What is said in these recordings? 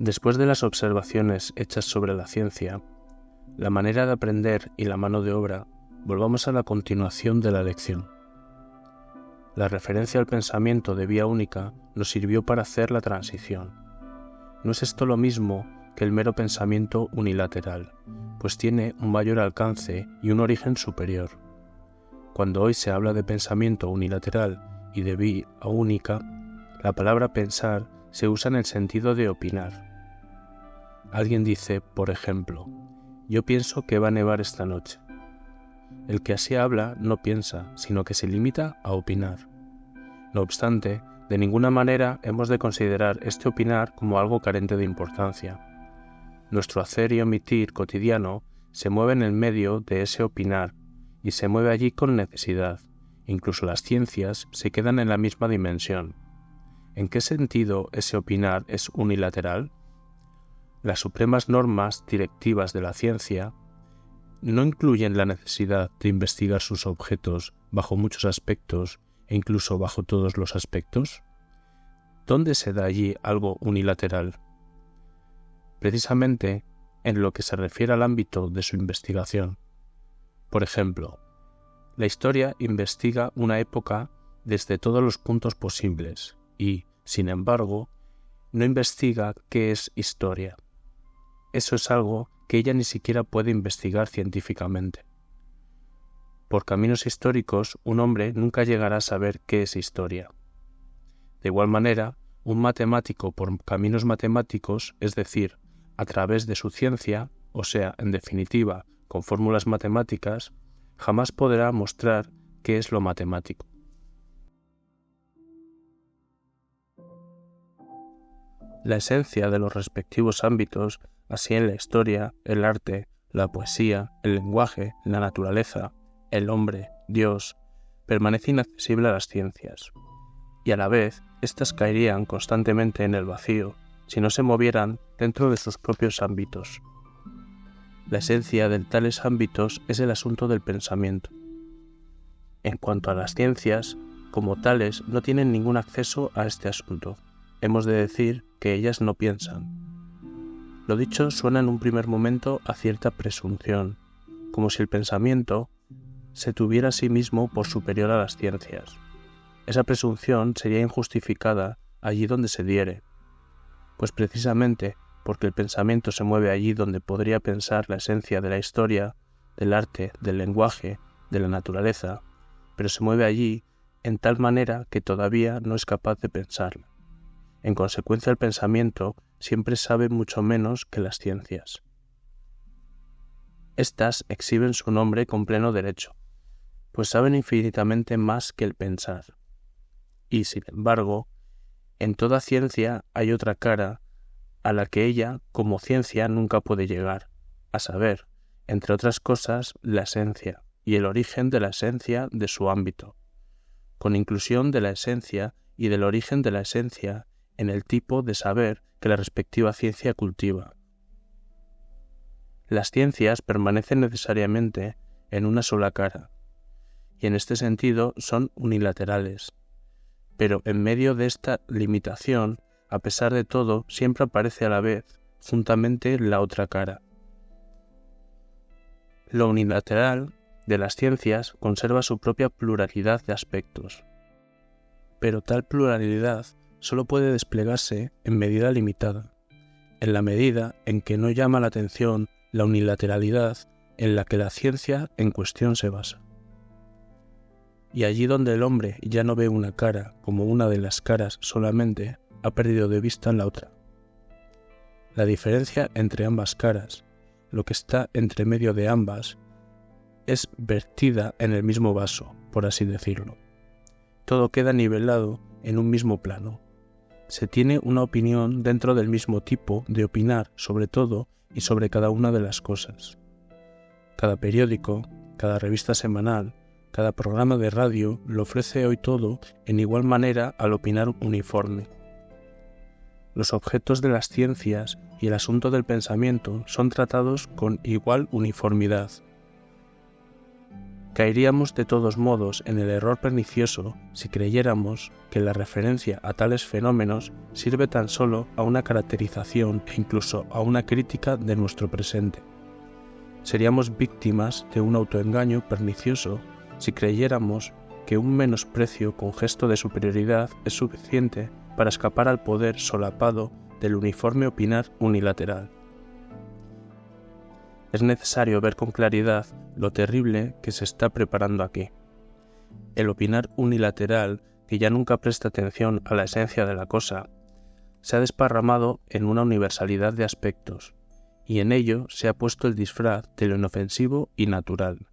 Después de las observaciones hechas sobre la ciencia, la manera de aprender y la mano de obra, volvamos a la continuación de la lección. La referencia al pensamiento de vía única nos sirvió para hacer la transición. No es esto lo mismo que el mero pensamiento unilateral, pues tiene un mayor alcance y un origen superior. Cuando hoy se habla de pensamiento unilateral y de vía única, la palabra pensar se usa en el sentido de opinar. Alguien dice, por ejemplo, yo pienso que va a nevar esta noche. El que así habla no piensa, sino que se limita a opinar. No obstante, de ninguna manera hemos de considerar este opinar como algo carente de importancia. Nuestro hacer y omitir cotidiano se mueve en el medio de ese opinar y se mueve allí con necesidad. Incluso las ciencias se quedan en la misma dimensión. ¿En qué sentido ese opinar es unilateral? Las supremas normas directivas de la ciencia no incluyen la necesidad de investigar sus objetos bajo muchos aspectos e incluso bajo todos los aspectos. ¿Dónde se da allí algo unilateral? Precisamente en lo que se refiere al ámbito de su investigación. Por ejemplo, la historia investiga una época desde todos los puntos posibles y, sin embargo, no investiga qué es historia. Eso es algo que ella ni siquiera puede investigar científicamente. Por caminos históricos, un hombre nunca llegará a saber qué es historia. De igual manera, un matemático por caminos matemáticos, es decir, a través de su ciencia, o sea, en definitiva, con fórmulas matemáticas, jamás podrá mostrar qué es lo matemático. La esencia de los respectivos ámbitos, así en la historia, el arte, la poesía, el lenguaje, la naturaleza, el hombre, Dios, permanece inaccesible a las ciencias, y a la vez éstas caerían constantemente en el vacío si no se movieran dentro de sus propios ámbitos. La esencia de tales ámbitos es el asunto del pensamiento. En cuanto a las ciencias, como tales no tienen ningún acceso a este asunto. Hemos de decir que ellas no piensan. Lo dicho suena en un primer momento a cierta presunción, como si el pensamiento se tuviera a sí mismo por superior a las ciencias. Esa presunción sería injustificada allí donde se diere, pues precisamente porque el pensamiento se mueve allí donde podría pensar la esencia de la historia, del arte, del lenguaje, de la naturaleza, pero se mueve allí en tal manera que todavía no es capaz de pensarla. En consecuencia, el pensamiento siempre sabe mucho menos que las ciencias. Estas exhiben su nombre con pleno derecho, pues saben infinitamente más que el pensar. Y, sin embargo, en toda ciencia hay otra cara a la que ella, como ciencia, nunca puede llegar, a saber, entre otras cosas, la esencia y el origen de la esencia de su ámbito, con inclusión de la esencia y del origen de la esencia en el tipo de saber que la respectiva ciencia cultiva. Las ciencias permanecen necesariamente en una sola cara, y en este sentido son unilaterales, pero en medio de esta limitación, a pesar de todo, siempre aparece a la vez, juntamente, la otra cara. Lo unilateral de las ciencias conserva su propia pluralidad de aspectos, pero tal pluralidad solo puede desplegarse en medida limitada, en la medida en que no llama la atención la unilateralidad en la que la ciencia en cuestión se basa. Y allí donde el hombre ya no ve una cara como una de las caras solamente, ha perdido de vista la otra. La diferencia entre ambas caras, lo que está entre medio de ambas, es vertida en el mismo vaso, por así decirlo. Todo queda nivelado en un mismo plano. Se tiene una opinión dentro del mismo tipo de opinar sobre todo y sobre cada una de las cosas. Cada periódico, cada revista semanal, cada programa de radio lo ofrece hoy todo en igual manera al opinar uniforme. Los objetos de las ciencias y el asunto del pensamiento son tratados con igual uniformidad. Caeríamos de todos modos en el error pernicioso si creyéramos que la referencia a tales fenómenos sirve tan solo a una caracterización e incluso a una crítica de nuestro presente. Seríamos víctimas de un autoengaño pernicioso si creyéramos que un menosprecio con gesto de superioridad es suficiente para escapar al poder solapado del uniforme opinar unilateral. Es necesario ver con claridad lo terrible que se está preparando aquí. El opinar unilateral, que ya nunca presta atención a la esencia de la cosa, se ha desparramado en una universalidad de aspectos, y en ello se ha puesto el disfraz de lo inofensivo y natural.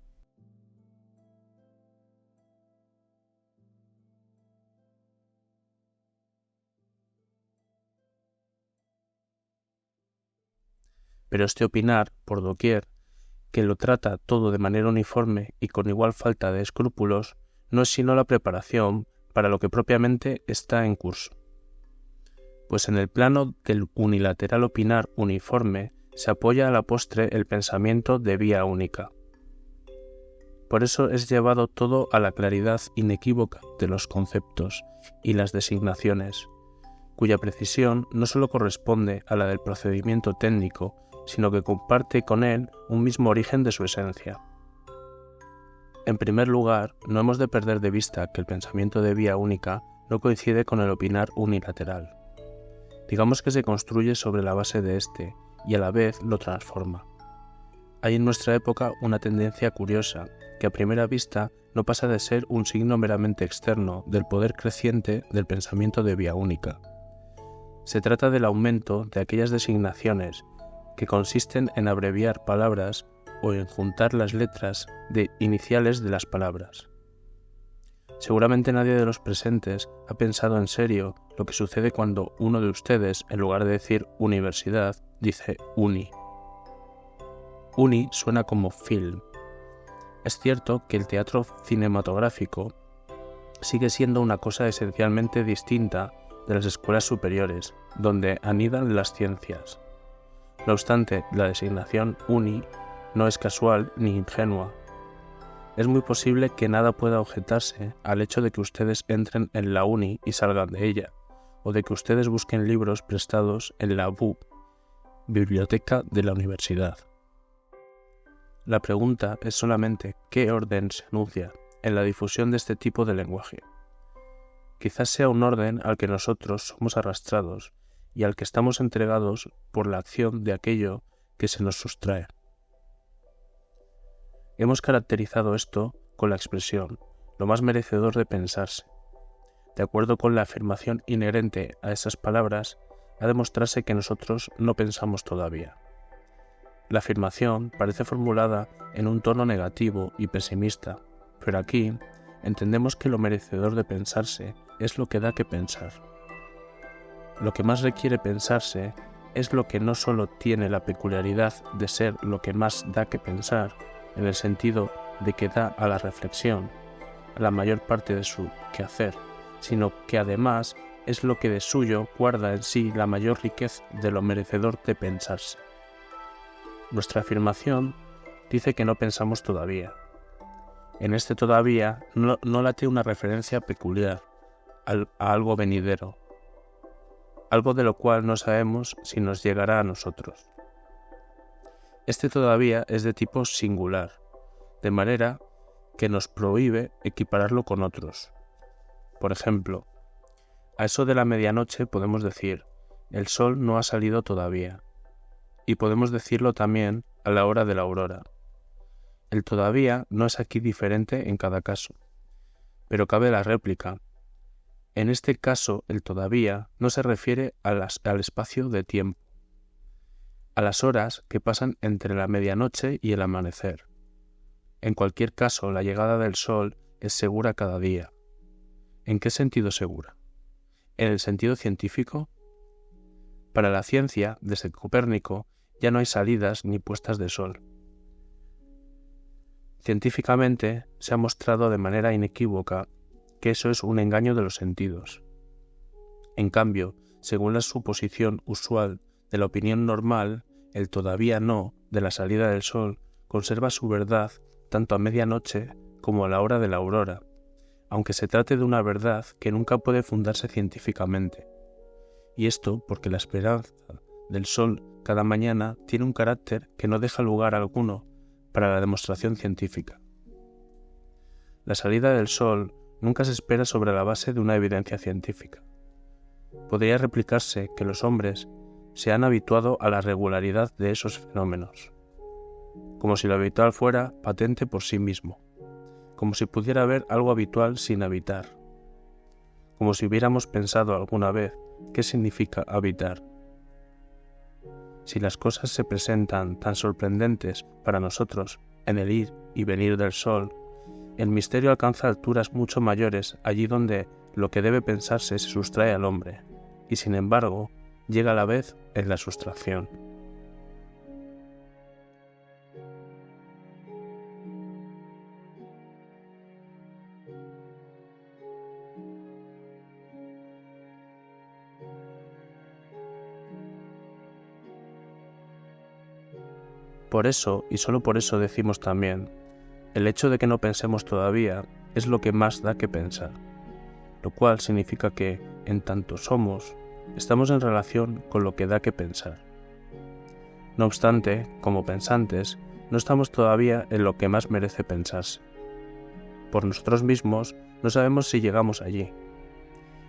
Pero este opinar, por doquier, que lo trata todo de manera uniforme y con igual falta de escrúpulos, no es sino la preparación para lo que propiamente está en curso. Pues en el plano del unilateral opinar uniforme se apoya a la postre el pensamiento de vía única. Por eso es llevado todo a la claridad inequívoca de los conceptos y las designaciones, cuya precisión no sólo corresponde a la del procedimiento técnico, sino que comparte con él un mismo origen de su esencia. En primer lugar, no hemos de perder de vista que el pensamiento de vía única no coincide con el opinar unilateral. Digamos que se construye sobre la base de éste y a la vez lo transforma. Hay en nuestra época una tendencia curiosa que a primera vista no pasa de ser un signo meramente externo del poder creciente del pensamiento de vía única. Se trata del aumento de aquellas designaciones que consisten en abreviar palabras o en juntar las letras de iniciales de las palabras. Seguramente nadie de los presentes ha pensado en serio lo que sucede cuando uno de ustedes, en lugar de decir universidad, dice uni. Uni suena como film. Es cierto que el teatro cinematográfico sigue siendo una cosa esencialmente distinta de las escuelas superiores, donde anidan las ciencias. No obstante, la designación uni no es casual ni ingenua. Es muy posible que nada pueda objetarse al hecho de que ustedes entren en la uni y salgan de ella, o de que ustedes busquen libros prestados en la BUP, biblioteca de la universidad. La pregunta es solamente qué orden se anuncia en la difusión de este tipo de lenguaje. Quizás sea un orden al que nosotros somos arrastrados y al que estamos entregados por la acción de aquello que se nos sustrae. Hemos caracterizado esto con la expresión lo más merecedor de pensarse. De acuerdo con la afirmación inherente a esas palabras, ha de mostrarse que nosotros no pensamos todavía. La afirmación parece formulada en un tono negativo y pesimista, pero aquí entendemos que lo merecedor de pensarse es lo que da que pensar. Lo que más requiere pensarse es lo que no solo tiene la peculiaridad de ser lo que más da que pensar, en el sentido de que da a la reflexión la mayor parte de su quehacer, sino que además es lo que de suyo guarda en sí la mayor riqueza de lo merecedor de pensarse. Nuestra afirmación dice que no pensamos todavía. En este todavía no late una referencia peculiar a algo venidero, algo de lo cual no sabemos si nos llegará a nosotros. Este todavía es de tipo singular, de manera que nos prohíbe equipararlo con otros. Por ejemplo, a eso de la medianoche podemos decir, el sol no ha salido todavía, y podemos decirlo también a la hora de la aurora. El todavía no es aquí diferente en cada caso, pero cabe la réplica. En este caso, el todavía no se refiere al espacio de tiempo, a las horas que pasan entre la medianoche y el amanecer. En cualquier caso, la llegada del sol es segura cada día. ¿En qué sentido segura? ¿En el sentido científico? Para la ciencia, desde Copérnico, ya no hay salidas ni puestas de sol. Científicamente, se ha mostrado de manera inequívoca que eso es un engaño de los sentidos. En cambio, según la suposición usual de la opinión normal, el todavía no de la salida del sol conserva su verdad tanto a medianoche como a la hora de la aurora, aunque se trate de una verdad que nunca puede fundarse científicamente. Y esto porque la esperanza del sol cada mañana tiene un carácter que no deja lugar alguno para la demostración científica. La salida del sol nunca se espera sobre la base de una evidencia científica. Podría replicarse que los hombres se han habituado a la regularidad de esos fenómenos, como si lo habitual fuera patente por sí mismo, como si pudiera haber algo habitual sin habitar, como si hubiéramos pensado alguna vez qué significa habitar. Si las cosas se presentan tan sorprendentes para nosotros en el ir y venir del sol, el misterio alcanza alturas mucho mayores allí donde lo que debe pensarse se sustrae al hombre, y sin embargo llega a la vez en la sustracción. Por eso, y solo por eso decimos también, el hecho de que no pensemos todavía es lo que más da que pensar, lo cual significa que, en tanto somos, estamos en relación con lo que da que pensar. No obstante, como pensantes, no estamos todavía en lo que más merece pensarse. Por nosotros mismos no sabemos si llegamos allí.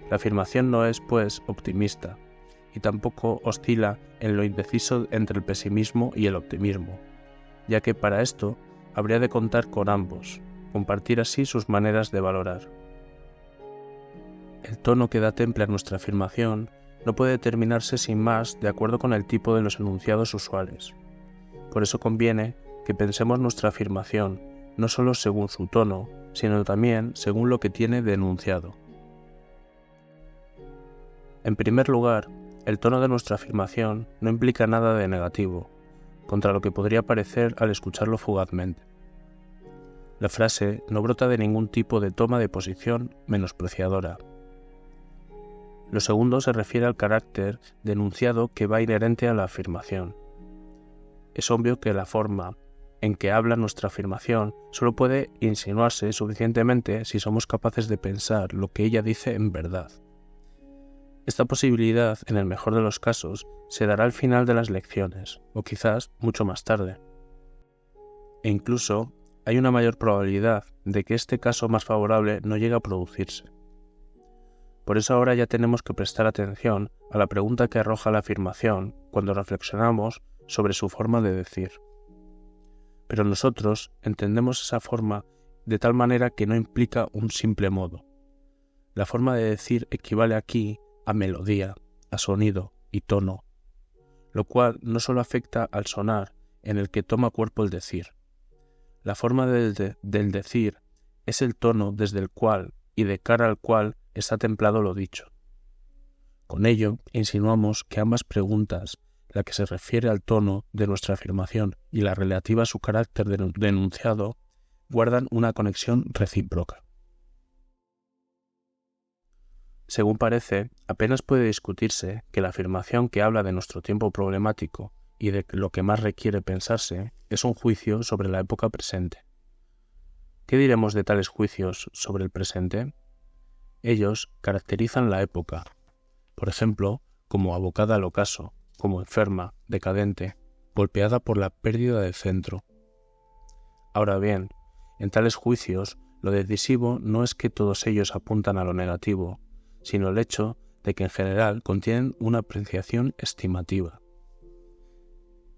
La afirmación no es, pues, optimista, y tampoco oscila en lo indeciso entre el pesimismo y el optimismo, ya que para esto habría de contar con ambos, compartir así sus maneras de valorar. El tono que da temple a nuestra afirmación no puede determinarse sin más de acuerdo con el tipo de los enunciados usuales. Por eso conviene que pensemos nuestra afirmación no solo según su tono, sino también según lo que tiene de enunciado. En primer lugar, el tono de nuestra afirmación no implica nada de negativo, contra lo que podría parecer al escucharlo fugazmente. La frase no brota de ningún tipo de toma de posición menospreciadora. Lo segundo se refiere al carácter de enunciado que va inherente a la afirmación. Es obvio que la forma en que habla nuestra afirmación solo puede insinuarse suficientemente si somos capaces de pensar lo que ella dice en verdad. Esta posibilidad, en el mejor de los casos, se dará al final de las lecciones, o quizás mucho más tarde. E incluso hay una mayor probabilidad de que este caso más favorable no llegue a producirse. Por eso ahora ya tenemos que prestar atención a la pregunta que arroja la afirmación cuando reflexionamos sobre su forma de decir. Pero nosotros entendemos esa forma de tal manera que no implica un simple modo. La forma de decir equivale aquí a melodía, a sonido y tono, lo cual no solo afecta al sonar en el que toma cuerpo el decir. La forma del decir es el tono desde el cual y de cara al cual está templado lo dicho. Con ello, insinuamos que ambas preguntas, la que se refiere al tono de nuestra afirmación y la relativa a su carácter de enunciado, guardan una conexión recíproca. Según parece, apenas puede discutirse que la afirmación que habla de nuestro tiempo problemático y de lo que más requiere pensarse es un juicio sobre la época presente. ¿Qué diremos de tales juicios sobre el presente? Ellos caracterizan la época, por ejemplo, como abocada al ocaso, como enferma, decadente, golpeada por la pérdida de centro. Ahora bien, en tales juicios, lo decisivo no es que todos ellos apuntan a lo negativo, sino el hecho de que en general contienen una apreciación estimativa.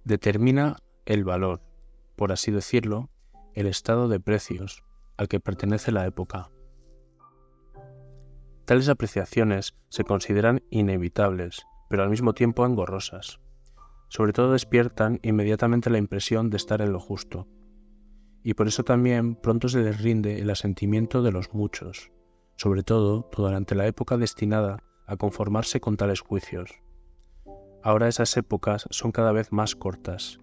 Determina el valor, por así decirlo, el estado de precios al que pertenece la época. Tales apreciaciones se consideran inevitables, pero al mismo tiempo engorrosas. Sobre todo despiertan inmediatamente la impresión de estar en lo justo, y por eso también pronto se les rinde el asentimiento de los muchos, sobre todo durante la época destinada a conformarse con tales juicios. Ahora esas épocas son cada vez más cortas.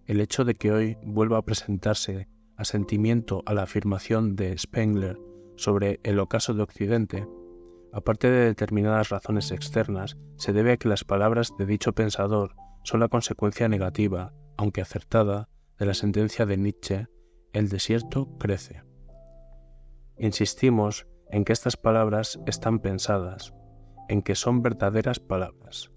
El hecho de que hoy vuelva a presentarse asentimiento a la afirmación de Spengler sobre el ocaso de Occidente, aparte de determinadas razones externas, se debe a que las palabras de dicho pensador son la consecuencia negativa, aunque acertada, de la sentencia de Nietzsche: el desierto crece, Insistimos en que estas palabras están pensadas, en que son verdaderas palabras.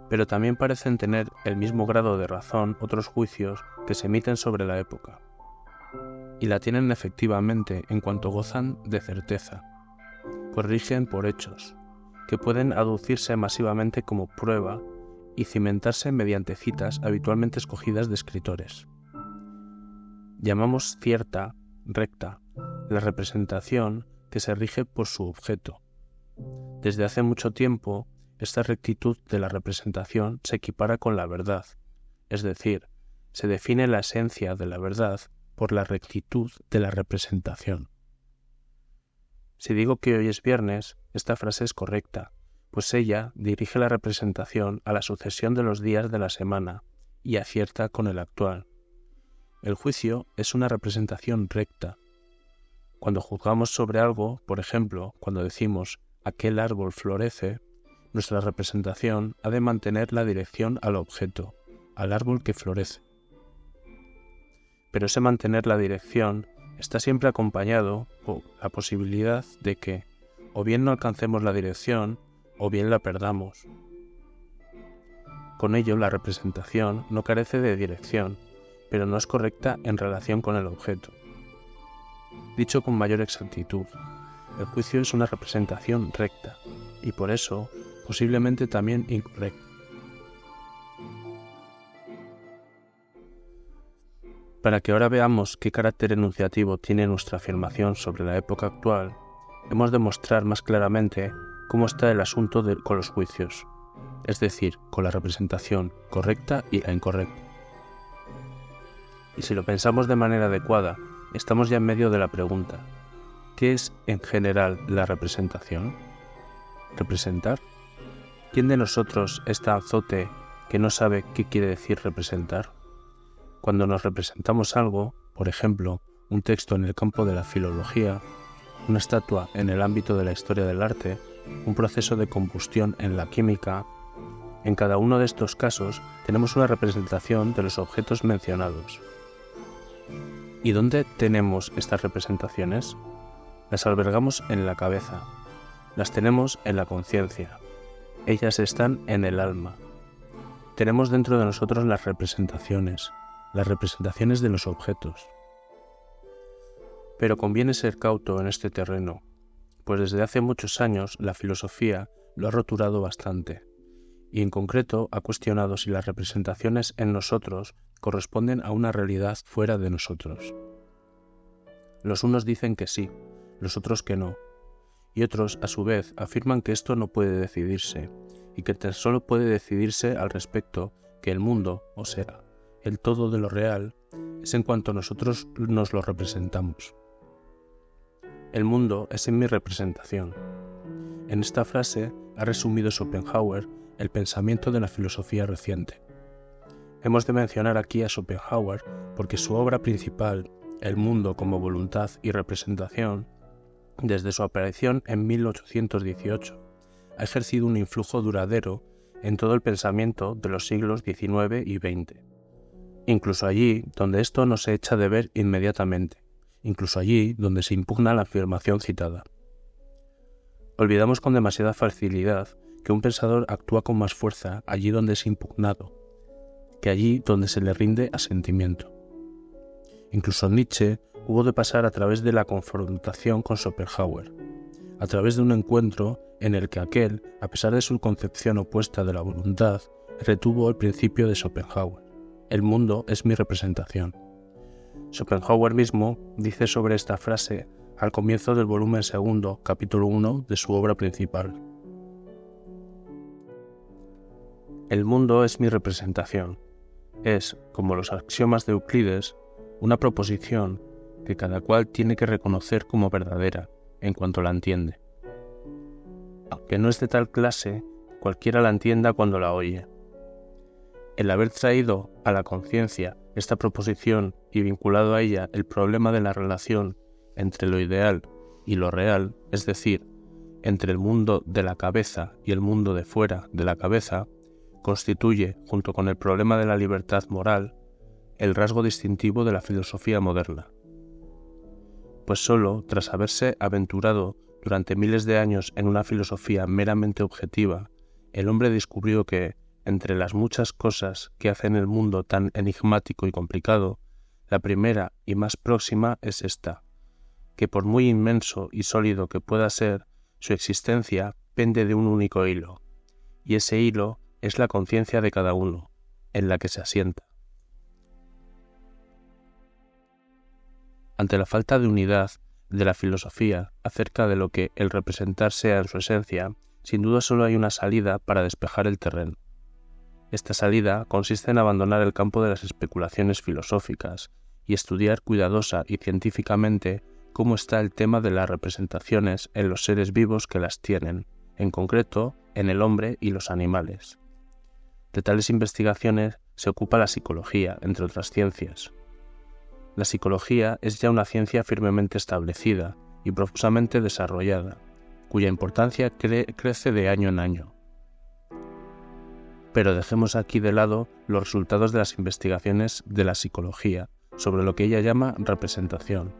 Pero también parecen tener el mismo grado de razón otros juicios que se emiten sobre la época, y la tienen efectivamente en cuanto gozan de certeza, pues rigen por hechos, que pueden aducirse masivamente como prueba y cimentarse mediante citas habitualmente escogidas de escritores. Llamamos cierta, recta, la representación que se rige por su objeto. Desde hace mucho tiempo, esta rectitud de la representación se equipara con la verdad, es decir, se define la esencia de la verdad por la rectitud de la representación. Si digo que hoy es viernes, esta frase es correcta, pues ella dirige la representación a la sucesión de los días de la semana y acierta con el actual. El juicio es una representación recta. Cuando juzgamos sobre algo, por ejemplo, cuando decimos aquel árbol florece, nuestra representación ha de mantener la dirección al objeto, al árbol que florece. Pero ese mantener la dirección está siempre acompañado por la posibilidad de que o bien no alcancemos la dirección o bien la perdamos. Con ello, la representación no carece de dirección, pero no es correcta en relación con el objeto. Dicho con mayor exactitud, el juicio es una representación recta y por eso posiblemente también incorrecta. Para que ahora veamos qué carácter enunciativo tiene nuestra afirmación sobre la época actual, hemos de mostrar más claramente cómo está el asunto con los juicios, es decir, con la representación correcta y la incorrecta. Y si lo pensamos de manera adecuada, estamos ya en medio de la pregunta: ¿qué es en general la representación? ¿Representar? ¿Quién de nosotros es tan zote que no sabe qué quiere decir representar? Cuando nos representamos algo, por ejemplo, un texto en el campo de la filología, una estatua en el ámbito de la historia del arte, un proceso de combustión en la química, en cada uno de estos casos tenemos una representación de los objetos mencionados. ¿Y dónde tenemos estas representaciones? Las albergamos en la cabeza, las tenemos en la conciencia, ellas están en el alma. Tenemos dentro de nosotros las representaciones de los objetos. Pero conviene ser cauto en este terreno, pues desde hace muchos años la filosofía lo ha roturado bastante, y en concreto ha cuestionado si las representaciones en nosotros corresponden a una realidad fuera de nosotros. Los unos dicen que sí, los otros que no, y otros a su vez afirman que esto no puede decidirse, y que tan solo puede decidirse al respecto que el mundo, o sea, el todo de lo real, es en cuanto nosotros nos lo representamos. El mundo es en mi representación. En esta frase ha resumido Schopenhauer el pensamiento de la filosofía reciente. Hemos de mencionar aquí a Schopenhauer porque su obra principal, El mundo como voluntad y representación, desde su aparición en 1818, ha ejercido un influjo duradero en todo el pensamiento de los siglos XIX y XX. Incluso allí donde esto no se echa de ver inmediatamente, incluso allí donde se impugna la afirmación citada. Olvidamos con demasiada facilidad que un pensador actúa con más fuerza allí donde es impugnado, que allí donde se le rinde asentimiento. Incluso Nietzsche hubo de pasar a través de la confrontación con Schopenhauer, a través de un encuentro en el que aquel, a pesar de su concepción opuesta de la voluntad, retuvo el principio de Schopenhauer: el mundo es mi representación. Schopenhauer mismo dice sobre esta frase al comienzo del volumen segundo, capítulo 1 de su obra principal. El mundo es mi representación. Es, como los axiomas de Euclides, una proposición que cada cual tiene que reconocer como verdadera en cuanto la entiende. Aunque no es de tal clase, cualquiera la entienda cuando la oye. El haber traído a la conciencia esta proposición y vinculado a ella el problema de la relación entre lo ideal y lo real, es decir, entre el mundo de la cabeza y el mundo de fuera de la cabeza, constituye, junto con el problema de la libertad moral, el rasgo distintivo de la filosofía moderna. Pues solo tras haberse aventurado durante miles de años en una filosofía meramente objetiva, el hombre descubrió que, entre las muchas cosas que hacen el mundo tan enigmático y complicado, la primera y más próxima es esta, que por muy inmenso y sólido que pueda ser, su existencia pende de un único hilo, y ese hilo es la conciencia de cada uno, en la que se asienta. Ante la falta de unidad de la filosofía acerca de lo que el representar sea en su esencia, sin duda solo hay una salida para despejar el terreno. Esta salida consiste en abandonar el campo de las especulaciones filosóficas y estudiar cuidadosa y científicamente cómo está el tema de las representaciones en los seres vivos que las tienen, en concreto en el hombre y los animales. De tales investigaciones se ocupa la psicología, entre otras ciencias. La psicología es ya una ciencia firmemente establecida y profusamente desarrollada, cuya importancia crece de año en año. Pero dejemos aquí de lado los resultados de las investigaciones de la psicología sobre lo que ella llama representación,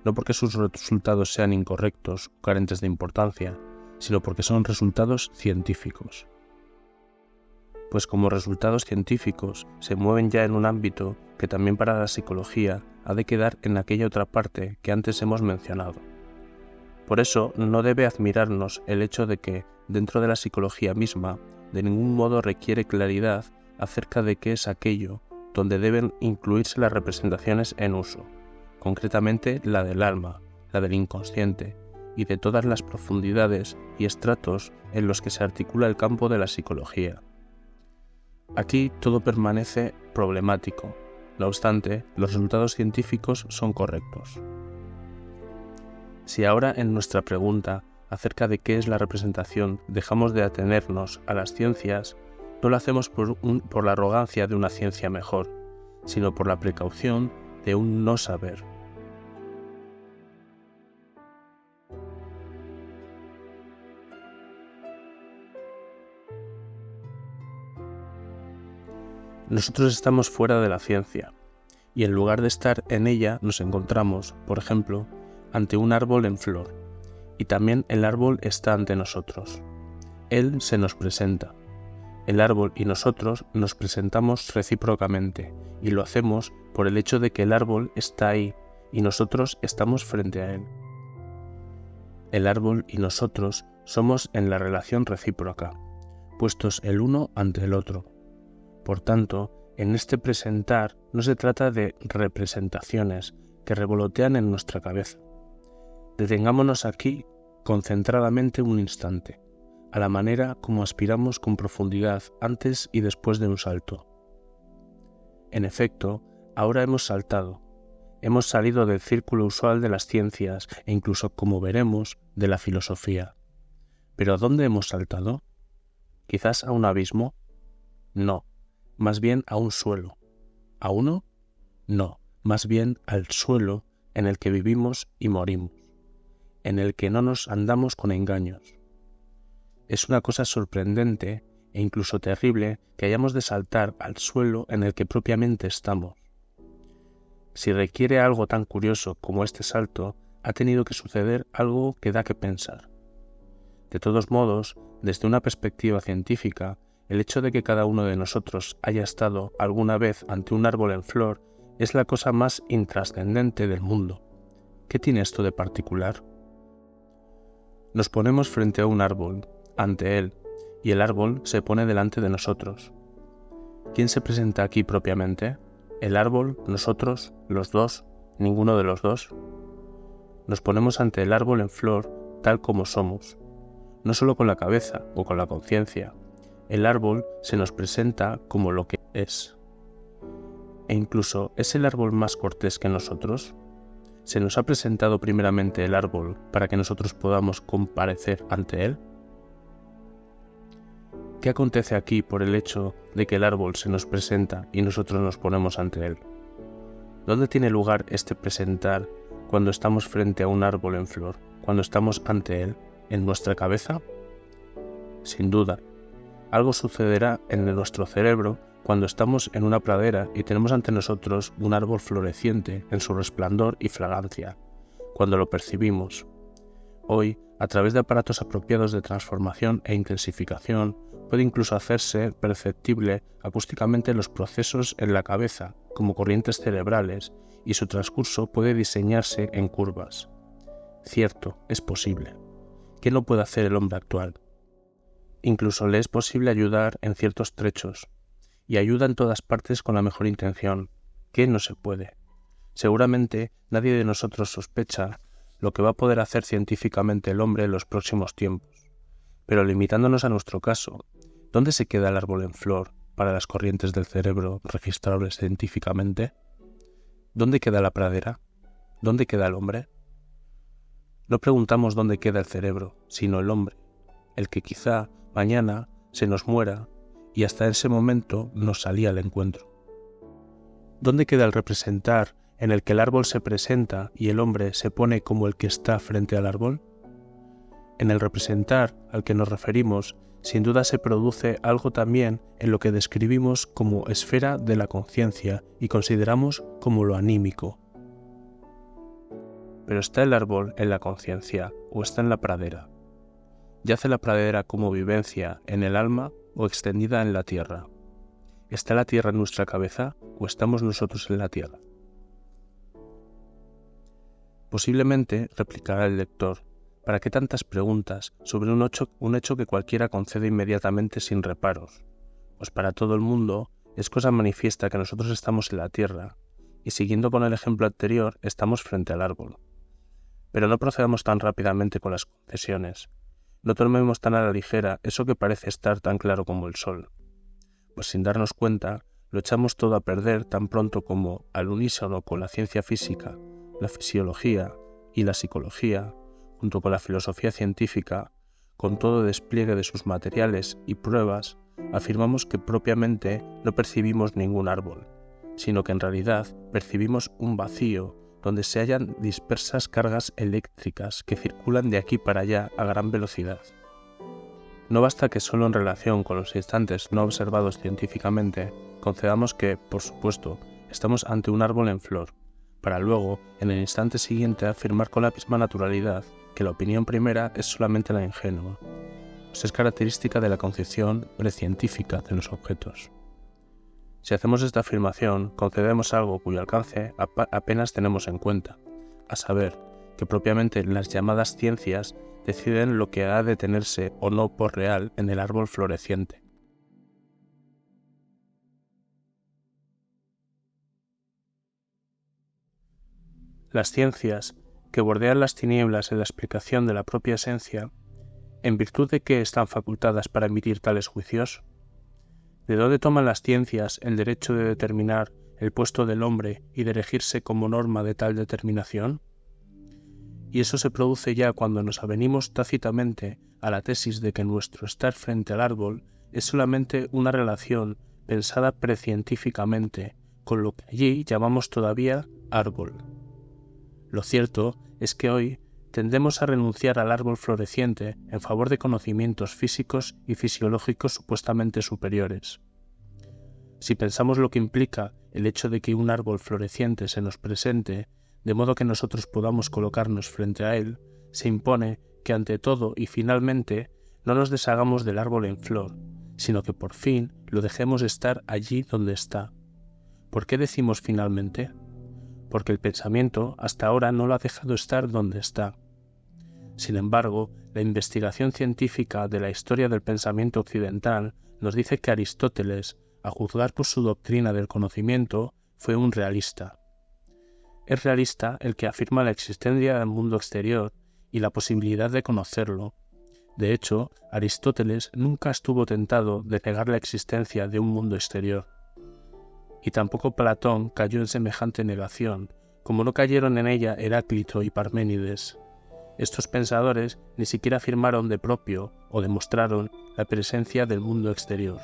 no porque sus resultados sean incorrectos o carentes de importancia, sino porque son resultados científicos. Pues como resultados científicos se mueven ya en un ámbito que también para la psicología ha de quedar en aquella otra parte que antes hemos mencionado. Por eso no debe admirarnos el hecho de que, dentro de la psicología misma, de ningún modo requiere claridad acerca de qué es aquello donde deben incluirse las representaciones en uso, concretamente la del alma, la del inconsciente, y de todas las profundidades y estratos en los que se articula el campo de la psicología. Aquí todo permanece problemático, no obstante, los resultados científicos son correctos. Si ahora en nuestra pregunta acerca de qué es la representación dejamos de atenernos a las ciencias, no lo hacemos por la arrogancia de una ciencia mejor, sino por la precaución de un no saber. Nosotros estamos fuera de la ciencia, y en lugar de estar en ella nos encontramos, por ejemplo, ante un árbol en flor, y también el árbol está ante nosotros. Él se nos presenta. El árbol y nosotros nos presentamos recíprocamente, y lo hacemos por el hecho de que el árbol está ahí, y nosotros estamos frente a él. El árbol y nosotros somos en la relación recíproca, puestos el uno ante el otro. Por tanto, en este presentar no se trata de representaciones que revolotean en nuestra cabeza. Detengámonos aquí concentradamente un instante, a la manera como aspiramos con profundidad antes y después de un salto. En efecto, ahora hemos saltado. Hemos salido del círculo usual de las ciencias e incluso, como veremos, de la filosofía. ¿Pero a dónde hemos saltado? ¿Quizás a un abismo? No. Más bien a un suelo. ¿A uno? No, más bien al suelo en el que vivimos y morimos, en el que no nos andamos con engaños. Es una cosa sorprendente e incluso terrible que hayamos de saltar al suelo en el que propiamente estamos. Si requiere algo tan curioso como este salto, ha tenido que suceder algo que da que pensar. De todos modos, desde una perspectiva científica, el hecho de que cada uno de nosotros haya estado alguna vez ante un árbol en flor es la cosa más intrascendente del mundo. ¿Qué tiene esto de particular? Nos ponemos frente a un árbol, ante él, y el árbol se pone delante de nosotros. ¿Quién se presenta aquí propiamente? ¿El árbol, nosotros, los dos, ninguno de los dos? Nos ponemos ante el árbol en flor tal como somos, no solo con la cabeza o con la conciencia. El árbol se nos presenta como lo que es. E incluso, ¿es el árbol más cortés que nosotros? ¿Se nos ha presentado primeramente el árbol para que nosotros podamos comparecer ante él? ¿Qué acontece aquí por el hecho de que el árbol se nos presenta y nosotros nos ponemos ante él? ¿Dónde tiene lugar este presentar cuando estamos frente a un árbol en flor, cuando estamos ante él? ¿En nuestra cabeza? Sin duda, algo sucederá en nuestro cerebro cuando estamos en una pradera y tenemos ante nosotros un árbol floreciente en su resplandor y fragancia, cuando lo percibimos. Hoy, a través de aparatos apropiados de transformación e intensificación, puede incluso hacerse perceptible acústicamente los procesos en la cabeza como corrientes cerebrales y su transcurso puede diseñarse en curvas. Cierto, es posible. ¿Qué no puede hacer el hombre actual? Incluso le es posible ayudar en ciertos trechos, y ayuda en todas partes con la mejor intención. ¿Qué no se puede? Seguramente nadie de nosotros sospecha lo que va a poder hacer científicamente el hombre en los próximos tiempos. Pero limitándonos a nuestro caso, ¿dónde se queda el árbol en flor para las corrientes del cerebro registrables científicamente? ¿Dónde queda la pradera? ¿Dónde queda el hombre? No preguntamos dónde queda el cerebro, sino el hombre, el que quizá mañana se nos muera y hasta ese momento nos salía al encuentro. ¿Dónde queda el representar en el que el árbol se presenta y el hombre se pone como el que está frente al árbol? En el representar al que nos referimos, sin duda se produce algo también en lo que describimos como esfera de la conciencia y consideramos como lo anímico. Pero ¿está el árbol en la conciencia o está en la pradera? ¿Yace la pradera como vivencia en el alma o extendida en la tierra? ¿Está la tierra en nuestra cabeza o estamos nosotros en la tierra? Posiblemente, replicará el lector, ¿para qué tantas preguntas sobre un hecho que cualquiera concede inmediatamente sin reparos? Pues para todo el mundo es cosa manifiesta que nosotros estamos en la tierra y siguiendo con el ejemplo anterior estamos frente al árbol. Pero no procedamos tan rápidamente con las concesiones. No tomemos tan a la ligera eso que parece estar tan claro como el sol, pues sin darnos cuenta lo echamos todo a perder tan pronto como, al unísono con la ciencia física, la fisiología y la psicología, junto con la filosofía científica, con todo despliegue de sus materiales y pruebas, afirmamos que propiamente no percibimos ningún árbol, sino que en realidad percibimos un vacío donde se hallan dispersas cargas eléctricas que circulan de aquí para allá a gran velocidad. No basta que solo en relación con los instantes no observados científicamente concedamos que, por supuesto, estamos ante un árbol en flor, para luego, en el instante siguiente, afirmar con la misma naturalidad que la opinión primera es solamente la ingenua, pues es característica de la concepción precientífica de los objetos. Si hacemos esta afirmación, concedemos algo cuyo alcance apenas tenemos en cuenta, a saber, que propiamente las llamadas ciencias deciden lo que ha de tenerse o no por real en el árbol floreciente. Las ciencias, que bordean las tinieblas en la explicación de la propia esencia, ¿en virtud de qué están facultadas para emitir tales juicios? ¿De dónde toman las ciencias el derecho de determinar el puesto del hombre y de erigirse como norma de tal determinación? Y eso se produce ya cuando nos avenimos tácitamente a la tesis de que nuestro estar frente al árbol es solamente una relación pensada precientíficamente con lo que allí llamamos todavía árbol. Lo cierto es que hoy tendemos a renunciar al árbol floreciente en favor de conocimientos físicos y fisiológicos supuestamente superiores. Si pensamos lo que implica el hecho de que un árbol floreciente se nos presente, de modo que nosotros podamos colocarnos frente a él, se impone que ante todo y finalmente no nos deshagamos del árbol en flor, sino que por fin lo dejemos estar allí donde está. ¿Por qué decimos finalmente? Porque el pensamiento hasta ahora no lo ha dejado estar donde está. Sin embargo, la investigación científica de la historia del pensamiento occidental nos dice que Aristóteles, a juzgar por su doctrina del conocimiento, fue un realista. Es realista el que afirma la existencia del mundo exterior y la posibilidad de conocerlo. De hecho, Aristóteles nunca estuvo tentado de negar la existencia de un mundo exterior. Y tampoco Platón cayó en semejante negación, como no cayeron en ella Heráclito y Parménides. Estos pensadores ni siquiera afirmaron de propio o demostraron la presencia del mundo exterior.